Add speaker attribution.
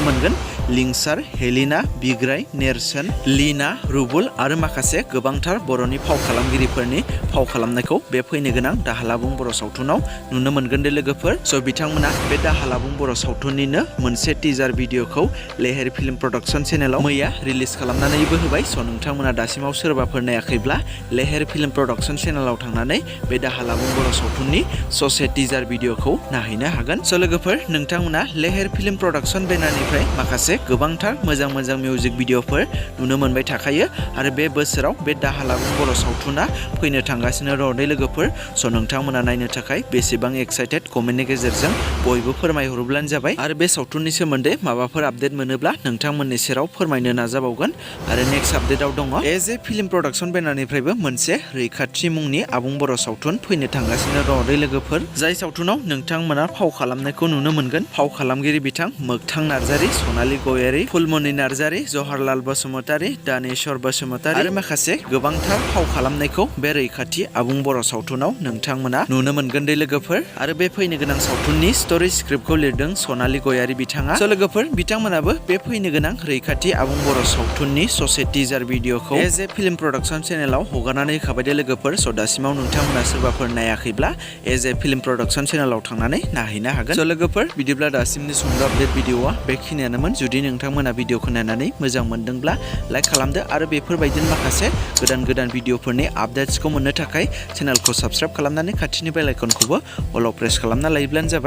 Speaker 1: मोनगोन लिंसार हेलिना बिग्राइ नेरसोन लीना रुबुल आरो माखासे गोबांथार बर'नि फाव खालामगिरिफोरनि फाव खालामनायखौ बे फैनो गोनां दाहाल आबुं बर' सावथुनाव नुनो मोनगोन दे लोगोफोर। स' बिथांमोना बे दाहाल आबुं बर' सावथुननिनो मोनसे टिजार भिडिअखौ लेहेर फिल्म प्रडाक्शन चेनेलाव मैया रिलिज खालामनानैबो होबाय। स' नोंथांमोना दासिमाव सोरबाफोर नायाखैब्ला लेहेर फिल्म प्रडाक्शन चेनेलाव थांनानै बे दाहाल आबुं बर' सावथुननि ससे टिजार भिडिअखौ नायहैनो हागोन। स' लोगोफोर नोंथांमोना लेहेर फिल्म प्रडाक्शन बेनारनिफ्राय माखासे गोबांथार मोजां मिउजिक भिडिअफोर नुनो मोनबाय थाखायो आरो बे बोसोराव बे दाहाल आबुं बर' सावथुना फैनो थांगासिनो दं लोगोफोर। स' नोंथांमोना नायनो थाखाय बेसेबां एक्साइटेड कमेन्टनि गेजेरजों बयबो फोरमायहरोब्लानो जाबाय आरो बे सावथुननि सोमोन्दै माबाफोर आपडेट मोनोब्ला नोंथांमोननि सेराव फोरमायनो नाजाबावगोन। आरो नेक्स्ट आपडेटआव दङ एज ए फिल्म प्रडाक्शन बेनारनिफ्रायबो मोनसे रैखाथि मुंनि आबुं बर' सावथुन फैनो थांगासिनो दं लोगोफोर। जाय सावथुनाव नोंथांमोना फाव खालामनायखौ नुनो मोनगोन। फाव खालामगिरि बिथां मोगथां नार्जारि, सनालि गयारि, फुलमनि नार्जारि, जवाहरलाल बसुमतारि, दानेश्वर बसुमतारि आरो माखासे गोबांथार फाव खालामनायखौ बे रैखाथि आबुं बर' सावथुनाव नोंथांमोना नुनो मोनगोन दे लोगोफोर। आरो बे फैनो गोनां सावथुननि स्ट'रि स्क्रिप्टखौ लिरदों सनालि गयारि बिथाङा। स' लोगोफोर बिथांमोनाबो बे फैनो गोनां रैखाथि आबुं बर' सावथुननि ससे टिजार भिडिअखौ एज ए फिल्म प्रडाक्शन चेनेलाव हगारनानै होखाबाय दे लोगोफोर। स' दासिमाव नोंथांमोना सोरबाफोर नायाखैब्ला एज ए फिल्म प्रडाक्शन चेनेलाव थांनानै नायहैनो हागोन। स' लोगोफोर बिदिब्ला दासिमनि सुंद' आपडेट भिडिअआ बेखिनियानोमोन। जुदि नोंथांमोना भिडिअखौ नायनानै मोजां मोनदोंब्ला लाइक खालामदो आरो बेफोरबायदिनो माखासे गोदान भिडिअफोरनि आपडेट्सखौ मोननो थाखाय चेनेलखौ साबस्क्राइब खालामनानै खाथिनि बेल आइकनखौबो अलाव प्रेस खालामना लायोब्लानो जाबाय।